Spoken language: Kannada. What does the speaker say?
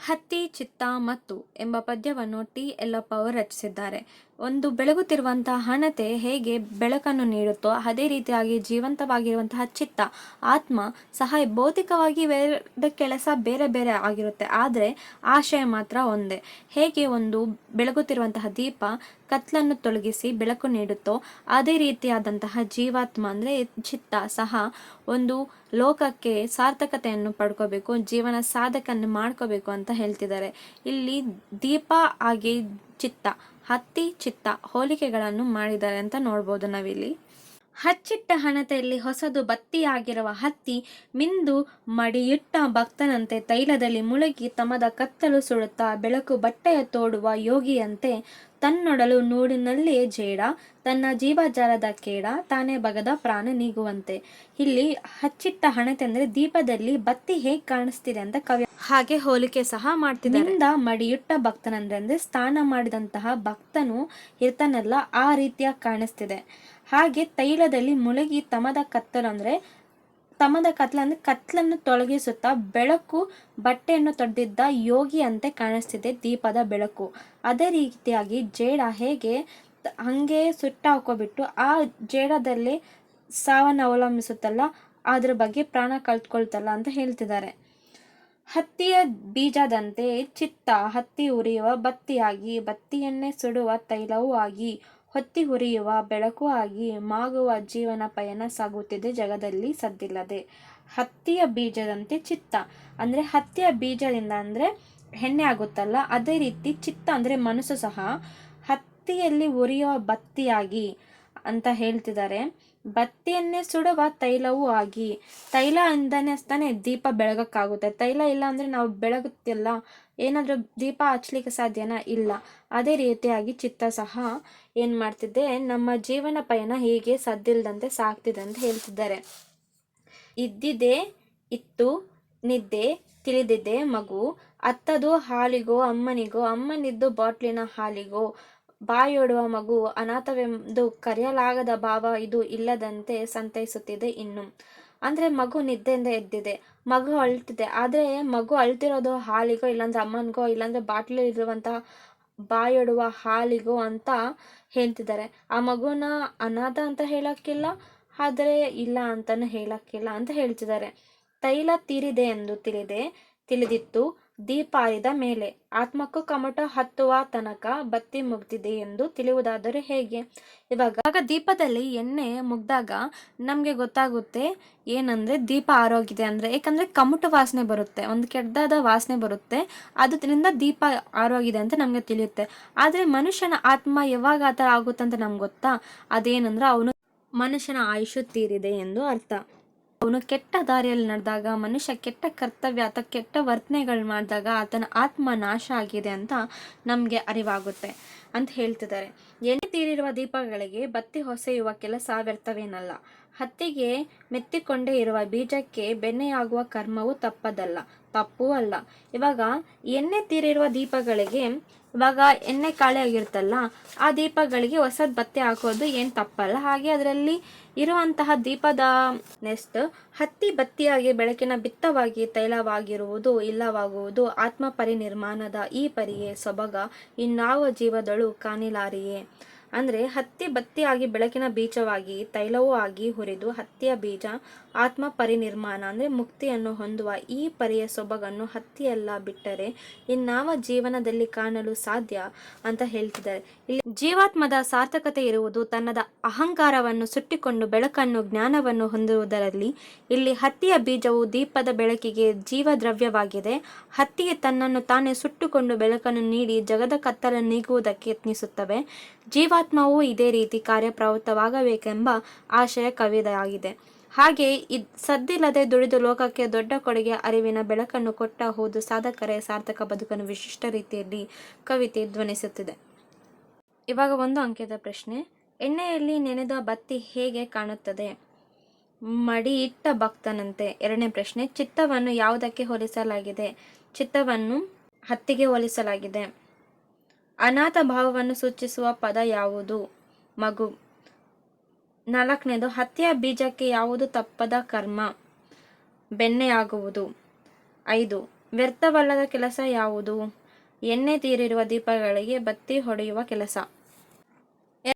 ಹತ್ತಿ ಚಿತ್ತ ಮತ್ತು ಎಂಬ ಪದ್ಯವನ್ನು ಟಿ ಯಲ್ಲಪ್ಪ ಅವರು ರಚಿಸಿದ್ದಾರೆ. ಒಂದು ಬೆಳಗುತ್ತಿರುವಂತಹ ಹಣತೆ ಹೇಗೆ ಬೆಳಕನ್ನು ನೀಡುತ್ತೋ ಅದೇ ರೀತಿಯಾಗಿ ಜೀವಂತವಾಗಿರುವಂತಹ ಚಿತ್ತ ಆತ್ಮ ಸಹ ಭೌತಿಕವಾಗಿ ಕೆಲಸ ಬೇರೆ ಬೇರೆ ಆಗಿರುತ್ತೆ, ಆದರೆ ಆಶಯ ಮಾತ್ರ ಒಂದೇ. ಹೇಗೆ ಒಂದು ಬೆಳಗುತ್ತಿರುವಂತಹ ದೀಪ ಕತ್ಲನ್ನು ತೊಲಗಿಸಿ ಬೆಳಕು ನೀಡುತ್ತೋ ಅದೇ ರೀತಿಯಾದಂತಹ ಜೀವಾತ್ಮ ಅಂದರೆ ಚಿತ್ತ ಸಹ ಒಂದು ಲೋಕಕ್ಕೆ ಸಾರ್ಥಕತೆಯನ್ನು ಪಡ್ಕೋಬೇಕು, ಜೀವನ ಸಾಧಕನ್ನು ಮಾಡ್ಕೋಬೇಕು ಅಂತ ಹೇಳ್ತಿದ್ದಾರೆ. ಇಲ್ಲಿ ದೀಪ ಹಾಗೆ ಚಿತ್ತ, ಹತ್ತಿ ಚಿತ್ತ ಹೋಲಿಕೆಗಳನ್ನು ಮಾಡಿದ್ದಾರೆ ಅಂತ ನೋಡ್ಬೋದು ನಾವಿಲ್ಲಿ. ಹಚ್ಚಿಟ್ಟ ಹಣತೆಯಲ್ಲಿ ಹೊಸದು ಬತ್ತಿಯಾಗಿರುವ ಹತ್ತಿ ಮಿಂದು ಮಡಿಯಿಟ್ಟ ಭಕ್ತನಂತೆ ತೈಲದಲ್ಲಿ ಮುಳುಗಿ ತಮದ ಕತ್ತಲು ಸುಡುತ್ತಾ ಬೆಳಕು ಬಟ್ಟೆಯ ತೋಡುವ ಯೋಗಿಯಂತೆ ತನ್ನೊಡಲು ನೂಡಿನಲ್ಲಿಯೇ ಜೇಡ ತನ್ನ ಜೀವಜಾಲದ ಕೇಡ ತಾನೇ ಬಗದ ಪ್ರಾಣ ನೀಗುವಂತೆ. ಇಲ್ಲಿ ಹಚ್ಚಿಟ್ಟ ಹಣತೆ ಅಂದ್ರೆ ದೀಪದಲ್ಲಿ ಬತ್ತಿ ಹೇಗೆ ಕಾಣಿಸ್ತಿದೆ ಅಂತ ಕವಿ ಹಾಗೆ ಹೋಲಿಕೆ ಸಹ ಮಾಡ್ತಿದ್ದಾರೆ. ಮಡಿಯುಟ್ಟ ಭಕ್ತನಂದ್ರೆ ಸ್ನಾನ ಮಾಡಿದಂತಹ ಭಕ್ತನು ಇರ್ತಾನಲ್ಲ ಆ ರೀತಿಯಾಗಿ ಕಾಣಿಸ್ತಿದೆ. ಹಾಗೆ ತೈಲದಲ್ಲಿ ಮುಳುಗಿ ತಮದ ಕತ್ತಲು ಅಂದ್ರೆ ಕತ್ಲನ್ನು ತೊಲಗಿಸುತ್ತಾ ಬೆಳಕು ಬಟ್ಟೆಯನ್ನು ತೊಡೆದಿದ್ದ ಯೋಗಿ ಅಂತೆ ಕಾಣಿಸ್ತಿದೆ ದೀಪದ ಬೆಳಕು. ಅದೇ ರೀತಿಯಾಗಿ ಜೇಡ ಹೇಗೆ ಹಂಗೆ ಸುಟ್ಟಾಕೋಬಿಟ್ಟು ಆ ಜೇಡದಲ್ಲಿ ಸಾವನ್ನು ಅವಲಂಬಿಸುತ್ತಲ್ಲ, ಅದ್ರ ಬಗ್ಗೆ ಪ್ರಾಣ ಕಳ್ಕೊಳ್ತಲ್ಲ ಅಂತ ಹೇಳ್ತಿದ್ದಾರೆ. ಹತ್ತಿಯ ಬೀಜದಂತೆ ಚಿತ್ತ ಹತ್ತಿ ಉರಿಯುವ ಬತ್ತಿಯಾಗಿ ಬತ್ತಿಯನ್ನೇ ಸುಡುವ ತೈಲವೂ ಆಗಿ ಹೊತ್ತಿ ಉರಿಯುವ ಬೆಳಕು ಆಗಿ ಮಾಗುವ ಜೀವನ ಪಯಣ ಸಾಗುತ್ತಿದೆ ಜಗದಲ್ಲಿ ಸದ್ದಿಲ್ಲದೆ. ಹತ್ತಿಯ ಬೀಜದಂತೆ ಚಿತ್ತ ಅಂದ್ರೆ ಹತ್ತಿಯ ಬೀಜದಿಂದ ಅಂದ್ರೆ ಹೆಣ್ಣೆ ಆಗುತ್ತಲ್ಲ, ಅದೇ ರೀತಿ ಚಿತ್ತ ಅಂದ್ರೆ ಮನಸ್ಸು ಸಹ ಹತ್ತಿಯಲ್ಲಿ ಉರಿಯುವ ಬತ್ತಿಯಾಗಿ ಅಂತ ಹೇಳ್ತಿದ್ದಾರೆ. ಬತ್ತಿಯನ್ನೇ ಸುಡುವ ತೈಲವೂ ಆಗಿ, ತೈಲ ಇಂದನೇ ತಾನೇ ದೀಪ ಬೆಳಗಕ್ಕಾಗುತ್ತೆ. ತೈಲ ಇಲ್ಲ ಅಂದ್ರೆ ನಾವು ಬೆಳಗುತ್ತಿಲ್ಲ, ಏನಾದರೂ ದೀಪ ಹಚ್ಲಿಕ್ಕೆ ಸಾಧ್ಯನಾ? ಇಲ್ಲ. ಅದೇ ರೀತಿಯಾಗಿ ಚಿತ್ತ ಸಹ ಏನ್ ಮಾಡ್ತಿದ್ದೆ, ನಮ್ಮ ಜೀವನ ಪಯಣ ಹೀಗೆ ಸದ್ದಿಲ್ದಂತೆ ಸಾಗ್ತಿದೆ ಅಂತ ಹೇಳ್ತಿದ್ದಾರೆ. ಇದ್ದಿದೆ ಇತ್ತು ನಿದ್ದೆ ತಿಳಿದಿದೆ ಮಗು ಅತ್ತದು ಹಾಲಿಗೋ ಅಮ್ಮನಿಗೋ ಅಮ್ಮನಿದ್ದು ಬಾಟ್ಲಿನ ಹಾಲಿಗೋ ಬಾಯೊಡುವ ಮಗು ಅನಾಥವೆಂದು ಕರೆಯಲಾಗದ ಭಾವ ಇದು ಇಲ್ಲದಂತೆ ಸಂತೈಸುತ್ತಿದೆ ಇನ್ನು. ಅಂದ್ರೆ ಮಗು ನಿದ್ದೆಯಿಂದ ಎದ್ದಿದೆ, ಮಗು ಅಳ್ತಿದೆ, ಆದ್ರೆ ಮಗು ಅಳ್ತಿರೋದು ಹಾಲಿಗೋ ಇಲ್ಲಾಂದ್ರೆ ಅಮ್ಮನಿಗೋ ಇಲ್ಲಾಂದ್ರೆ ಬಾಟ್ಲಿ ಇರುವಂತಹ ಬಾಯೊಡುವ ಹಾಲಿಗೋ ಅಂತ ಹೇಳ್ತಿದ್ದಾರೆ. ಆ ಮಗುನ ಅನಾಥ ಅಂತ ಹೇಳಕ್ಕಿಲ್ಲ, ಆದರೆ ಇಲ್ಲ ಅಂತಾನು ಹೇಳಕ್ಕಿಲ್ಲ ಅಂತ ಹೇಳ್ತಿದ್ದಾರೆ. ತೈಲ ತೀರಿದೆ ಎಂದು ತಿಳಿದಿತ್ತು ದೀಪ ಆರಿದ ಮೇಲೆ ಆತ್ಮಕ್ಕೂ ಕಮಟ ಹತ್ತುವ ತನಕ ಬತ್ತಿ ಮುಗ್ದಿದೆ ಎಂದು ತಿಳಿಯುವುದಾದರೆ ಹೇಗೆ? ಇವಾಗ ದೀಪದಲ್ಲಿ ಎಣ್ಣೆ ಮುಗ್ದಾಗ ನಮಗೆ ಗೊತ್ತಾಗುತ್ತೆ ಏನಂದ್ರೆ ದೀಪ ಆರೋಗಿದೆ ಅಂದ್ರೆ, ಯಾಕಂದ್ರೆ ಕಮಟು ವಾಸನೆ ಬರುತ್ತೆ, ಒಂದು ಕೆಟ್ಟದಾದ ವಾಸನೆ ಬರುತ್ತೆ, ಅದರಿಂದ ದೀಪ ಆರೋಗಿದೆ ಅಂತ ನಮ್ಗೆ ತಿಳಿಯುತ್ತೆ. ಆದ್ರೆ ಮನುಷ್ಯನ ಆತ್ಮ ಯಾವಾಗ ಆ ಥರ ಆಗುತ್ತೆ ಅಂತ ನಮ್ಗೆ ಗೊತ್ತಾ? ಅದೇನಂದ್ರೆ ಅವನು ಮನುಷ್ಯನ ಆಯುಷು ತೀರಿದೆ ಎಂದು ಅರ್ಥ. ಅವನು ಕೆಟ್ಟ ದಾರಿಯಲ್ಲಿ ನಡೆದಾಗ, ಮನುಷ್ಯ ಕೆಟ್ಟ ಕರ್ತವ್ಯ ಅಥವಾ ಕೆಟ್ಟ ವರ್ತನೆಗಳು ಮಾಡಿದಾಗ ಆತನ ಆತ್ಮ ನಾಶ ಆಗಿದೆ ಅಂತ ನಮಗೆ ಅರಿವಾಗುತ್ತೆ ಅಂತ ಹೇಳ್ತಿದ್ದಾರೆ. ಎಣ್ಣೆ ತೀರಿರುವ ದೀಪಗಳಿಗೆ ಬತ್ತಿ ಹೊಸೆಯುವ ಕೆಲಸ ವ್ಯರ್ಥವೇನಲ್ಲ. ಹತ್ತಿಗೆ ಮೆತ್ತಿಕೊಂಡೇ ಇರುವ ಬೀಜಕ್ಕೆ ಬೆಣ್ಣೆಯಾಗುವ ಕರ್ಮವು ತಪ್ಪೂ ಅಲ್ಲ. ಇವಾಗ ಎಣ್ಣೆ ತೀರಿರುವ ದೀಪಗಳಿಗೆ ಇವಾಗ ಎಣ್ಣೆ ಖಾಲಿ ಆಗಿರುತ್ತಲ್ಲ, ಆ ದೀಪಗಳಿಗೆ ಹೊಸದ್ ಬತ್ತಿ ಹಾಕೋದು ಏನು ತಪ್ಪಲ್ಲ. ಹಾಗೆ ಅದರಲ್ಲಿ ಇರುವಂತಹ ದೀಪದ ನೆಕ್ಸ್ಟ್ ಹತ್ತಿ ಬತ್ತಿಯಾಗಿ ಬೆಳಕಿನ ಬಿತ್ತವಾಗಿ ತೈಲವಾಗಿರುವುದು ಇಲ್ಲವಾಗುವುದು ಆತ್ಮ ಪರಿನಿರ್ಮಾಣದ ಈ ಪರಿಯೇ ಸೊಬಗ ಇನ್ನಾವ ಜೀವದಳು ಕಾಣಿಲಾರಿಯೇ. ಅಂದ್ರೆ ಹತ್ತಿ ಬತ್ತಿಯಾಗಿ ಬೆಳಕಿನ ಬೀಜವಾಗಿ ತೈಲವೂ ಆಗಿ ಹುರಿದು ಹತ್ತಿಯ ಬೀಜ ಆತ್ಮ ಪರಿನಿರ್ಮಾಣ ಅಂದ್ರೆ ಮುಕ್ತಿಯನ್ನು ಹೊಂದುವ ಈ ಪರಿಯ ಸೊಬಗನ್ನು ಹತ್ತಿಯೆಲ್ಲ ಬಿಟ್ಟರೆ ಇನ್ನಾವ ಜೀವನದಲ್ಲಿ ಕಾಣಲು ಸಾಧ್ಯ ಅಂತ ಹೇಳ್ತಿದ್ದಾರೆ. ಇಲ್ಲಿ ಜೀವಾತ್ಮದ ಸಾರ್ಥಕತೆ ಇರುವುದು ತನ್ನದ ಅಹಂಕಾರವನ್ನು ಸುಟ್ಟಿಕೊಂಡು ಬೆಳಕನ್ನು ಜ್ಞಾನವನ್ನು ಹೊಂದುವುದರಲ್ಲಿ. ಇಲ್ಲಿ ಹತ್ತಿಯ ಬೀಜವು ದೀಪದ ಬೆಳಕಿಗೆ ಜೀವದ್ರವ್ಯವಾಗಿದೆ. ಹತ್ತಿಗೆ ತನ್ನನ್ನು ತಾನೇ ಸುಟ್ಟುಕೊಂಡು ಬೆಳಕನ್ನು ನೀಡಿ ಜಗದ ಕತ್ತಲನ್ನು ನೀಗುವುದಕ್ಕೆ ಯತ್ನಿಸುತ್ತವೆ. ಜೀವಾತ್ಮವು ಇದೇ ರೀತಿ ಕಾರ್ಯಪ್ರವೃತ್ತವಾಗಬೇಕೆಂಬ ಆಶಯ ಕವಿದಾಗಿದೆ. ಹಾಗೆ ಸದ್ದಿಲ್ಲದೆ ದುಡಿದು ಲೋಕಕ್ಕೆ ದೊಡ್ಡ ಕೊಡುಗೆ ಅರಿವಿನ ಬೆಳಕನ್ನು ಕೊಟ್ಟ ಹೋದು ಸಾಧಕರೇ ಸಾರ್ಥಕ ಬದುಕನ್ನು ವಿಶಿಷ್ಟ ರೀತಿಯಲ್ಲಿ ಕವಿತೆ ಧ್ವನಿಸುತ್ತಿದೆ. ಇವಾಗ ಒಂದು ಅಂಕದ ಪ್ರಶ್ನೆ, ಎಣ್ಣೆಯಲ್ಲಿ ನೆನೆದ ಬತ್ತಿ ಹೇಗೆ ಕಾಣುತ್ತದೆ? ಮಡಿ ಇಟ್ಟ ಭಕ್ತನಂತೆ. ಎರಡನೇ ಪ್ರಶ್ನೆ, ಚಿತ್ತವನ್ನು ಯಾವುದಕ್ಕೆ ಹೋಲಿಸಲಾಗಿದೆ? ಚಿತ್ತವನ್ನು ಹತ್ತಿಗೆ ಹೋಲಿಸಲಾಗಿದೆ. ಅನಾಥ ಭಾವವನ್ನು ಸೂಚಿಸುವ ಪದ ಯಾವುದು? ಮಗು. ನಾಲ್ಕನೇದು, ಹತ್ತಿಯ ಬೀಜಕ್ಕೆ ಯಾವುದು ತಪ್ಪದ ಕರ್ಮ? ಬೆಣ್ಣೆಯಾಗುವುದು. 5. ವ್ಯರ್ಥವಲ್ಲದ ಕೆಲಸ ಯಾವುದು? ಎಣ್ಣೆ ತೀರಿರುವ ದೀಪಗಳಿಗೆ ಬತ್ತಿ ಹೊಡೆಯುವ ಕೆಲಸ.